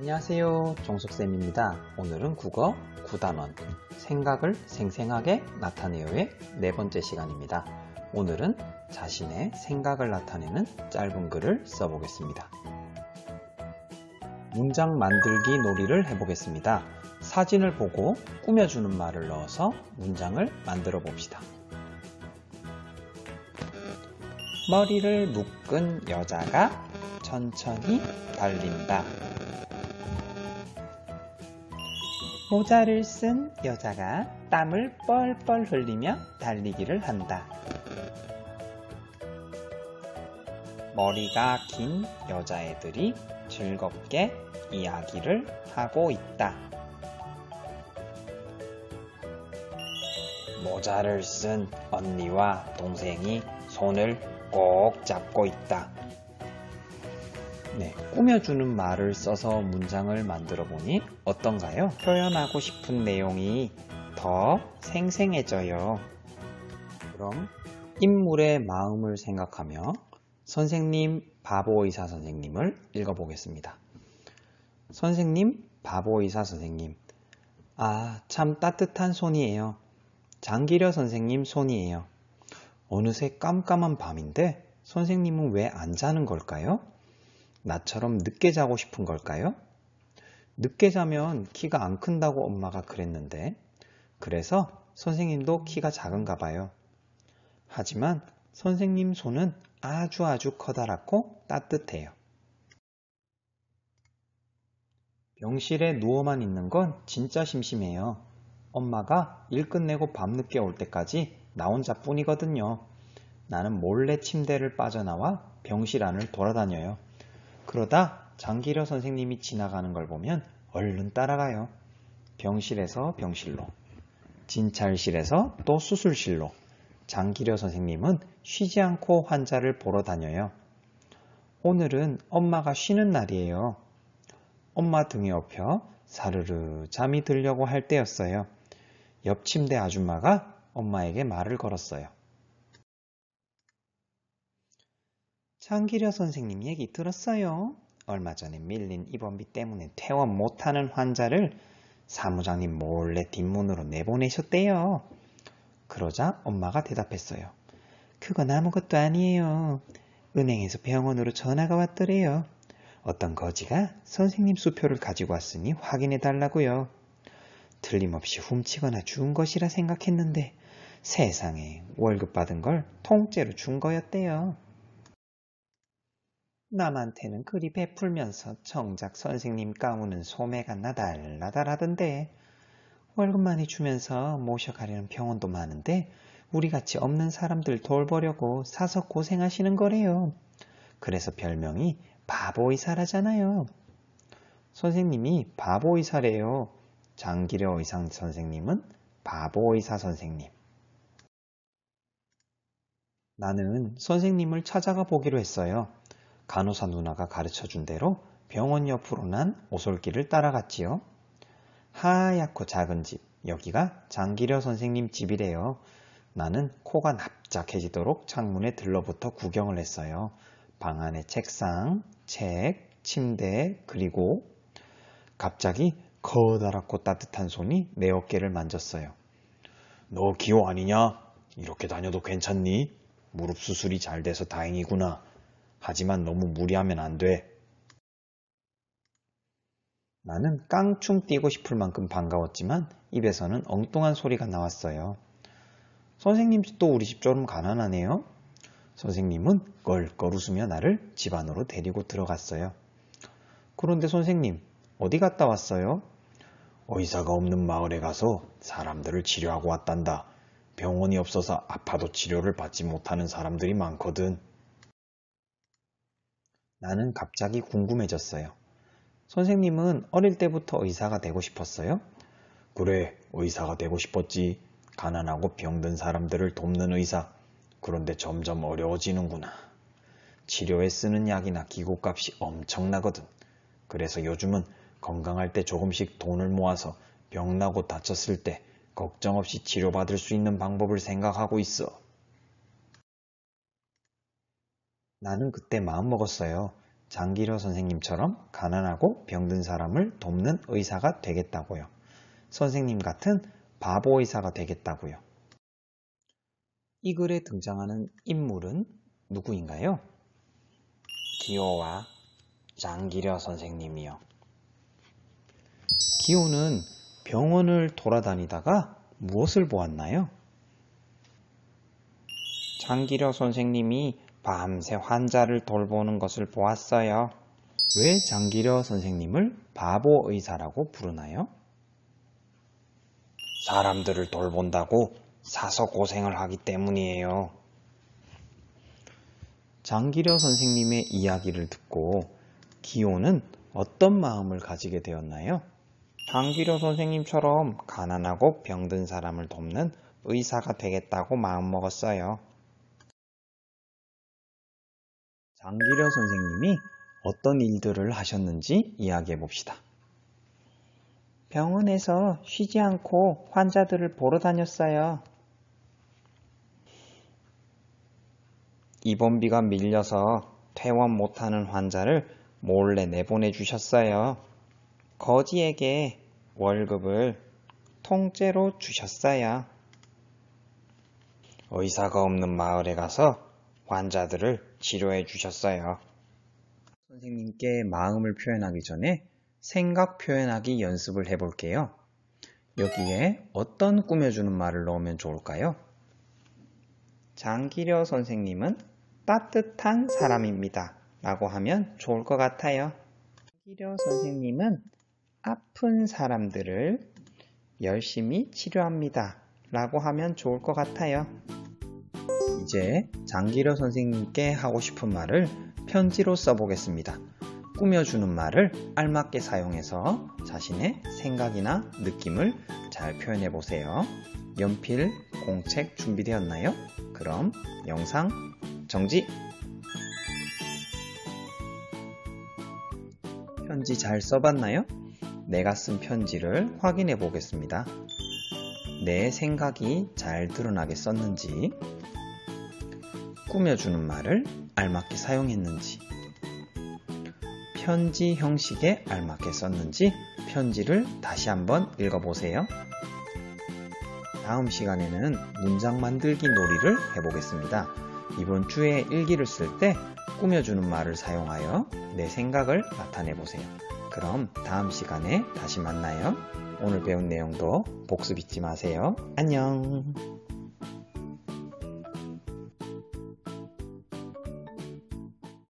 안녕하세요, 종숙쌤입니다. 오늘은 국어 9단원 생각을 생생하게 나타내요의 네 번째 시간입니다. 오늘은 자신의 생각을 나타내는 짧은 글을 써보겠습니다. 문장 만들기 놀이를 해보겠습니다. 사진을 보고 꾸며주는 말을 넣어서 문장을 만들어 봅시다. 머리를 묶은 여자가 천천히 달린다. 모자를 쓴 여자가 땀을 뻘뻘 흘리며 달리기를 한다. 머리가 긴 여자애들이 즐겁게 이야기를 하고 있다. 모자를 쓴 언니와 동생이 손을 꼭 잡고 있다. 꾸며주는 말을 써서 문장을 만들어 보니 어떤가요? 표현하고 싶은 내용이 더 생생해져요. 그럼 인물의 마음을 생각하며 선생님 바보의사 선생님을 읽어보겠습니다. 선생님 바보의사 선생님, 참 따뜻한 손이에요. 장기려 선생님 손이에요. 어느새 깜깜한 밤인데 선생님은 왜 안 자는 걸까요? 나처럼 늦게 자고 싶은 걸까요? 늦게 자면 키가 안 큰다고 엄마가 그랬는데, 그래서 선생님도 키가 작은가 봐요. 하지만 선생님 손은 아주 커다랗고 따뜻해요. 병실에 누워만 있는 건 진짜 심심해요. 엄마가 일 끝내고 밤늦게 올 때까지 나 혼자뿐이거든요. 나는 몰래 침대를 빠져나와 병실 안을 돌아다녀요. 그러다 장기려 선생님이 지나가는 걸 보면 얼른 따라가요. 병실에서 병실로, 진찰실에서 또 수술실로. 장기려 선생님은 쉬지 않고 환자를 보러 다녀요. 오늘은 엄마가 쉬는 날이에요. 엄마 등에 업혀 사르르 잠이 들려고 할 때였어요. 옆 침대 아줌마가 엄마에게 말을 걸었어요. 장기려 선생님 얘기 들었어요? 얼마 전에 밀린 입원비 때문에 퇴원 못하는 환자를 사무장님 몰래 뒷문으로 내보내셨대요. 그러자 엄마가 대답했어요. 그건 아무것도 아니에요. 은행에서 병원으로 전화가 왔더래요. 어떤 거지가 선생님 수표를 가지고 왔으니 확인해 달라고요. 틀림없이 훔치거나 준 것이라 생각했는데 세상에 월급 받은 걸 통째로 준 거였대요. 남한테는 그리 베풀면서 정작 선생님 가무는 소매가 나달나달하던데. 월급 많이 주면서 모셔가려는 병원도 많은데 우리같이 없는 사람들 돌보려고 사서 고생하시는 거래요. 그래서 별명이 바보의사라잖아요. 선생님이 바보의사래요. 장기려 의상 선생님은 바보의사 선생님. 나는 선생님을 찾아가 보기로 했어요. 간호사 누나가 가르쳐준 대로 병원 옆으로 난 오솔길을 따라갔지요. 하얗고 작은 집, 여기가 장기려 선생님 집이래요. 나는 코가 납작해지도록 창문에 들러붙어 구경을 했어요. 방 안에 책상, 책, 침대, 그리고 갑자기 커다랗고 따뜻한 손이 내 어깨를 만졌어요. 너 기호 아니냐? 이렇게 다녀도 괜찮니? 무릎 수술이 잘 돼서 다행이구나. 하지만 너무 무리하면 안 돼. 나는 깡충 뛰고 싶을 만큼 반가웠지만 입에서는 엉뚱한 소리가 나왔어요. 선생님 집도 우리 집처럼 가난하네요. 선생님은 껄껄 웃으며 나를 집 안으로 데리고 들어갔어요. 그런데 선생님, 어디 갔다 왔어요? 의사가 없는 마을에 가서 사람들을 치료하고 왔단다. 병원이 없어서 아파도 치료를 받지 못하는 사람들이 많거든. 나는 갑자기 궁금해졌어요. 선생님은 어릴 때부터 의사가 되고 싶었어요? 그래, 의사가 되고 싶었지. 가난하고 병든 사람들을 돕는 의사. 그런데 점점 어려워지는구나. 치료에 쓰는 약이나 기구값이 엄청나거든. 그래서 요즘은 건강할 때 조금씩 돈을 모아서 병나고 다쳤을 때 걱정 없이 치료받을 수 있는 방법을 생각하고 있어. 나는 그때 마음먹었어요. 장기려 선생님처럼 가난하고 병든 사람을 돕는 의사가 되겠다고요. 선생님 같은 바보 의사가 되겠다고요. 이 글에 등장하는 인물은 누구인가요? 기호와 장기려 선생님이요. 기호는 병원을 돌아다니다가 무엇을 보았나요? 장기려 선생님이 밤새 환자를 돌보는 것을 보았어요. 왜 장기려 선생님을 바보 의사라고 부르나요? 사람들을 돌본다고 사서 고생을 하기 때문이에요. 장기려 선생님의 이야기를 듣고 기호는 어떤 마음을 가지게 되었나요? 장기려 선생님처럼 가난하고 병든 사람을 돕는 의사가 되겠다고 마음먹었어요. 장기려 선생님이 어떤 일들을 하셨는지 이야기해 봅시다. 병원에서 쉬지 않고 환자들을 보러 다녔어요. 입원비가 밀려서 퇴원 못하는 환자를 몰래 내보내 주셨어요. 거지에게 월급을 통째로 주셨어요. 의사가 없는 마을에 가서 환자들을 치료해 주셨어요. 선생님께 마음을 표현하기 전에 생각 표현하기 연습을 해볼게요. 여기에 어떤 꾸며주는 말을 넣으면 좋을까요? 장기려 선생님은 따뜻한 사람입니다 라고 하면 좋을 것 같아요. 장기려 선생님은 아픈 사람들을 열심히 치료합니다 라고 하면 좋을 것 같아요. 이제 장기려 선생님께 하고 싶은 말을 편지로 써보겠습니다. 꾸며주는 말을 알맞게 사용해서 자신의 생각이나 느낌을 잘 표현해 보세요. 연필, 공책 준비되었나요? 그럼 영상 정지! 편지 잘 써봤나요? 내가 쓴 편지를 확인해 보겠습니다. 내 생각이 잘 드러나게 썼는지, 꾸며주는 말을 알맞게 사용했는지, 편지 형식에 알맞게 썼는지 편지를 다시 한번 읽어보세요. 다음 시간에는 문장 만들기 놀이를 해보겠습니다. 이번 주에 일기를 쓸 때 꾸며주는 말을 사용하여 내 생각을 나타내보세요. 그럼 다음 시간에 다시 만나요. 오늘 배운 내용도 복습 잊지 마세요. 안녕.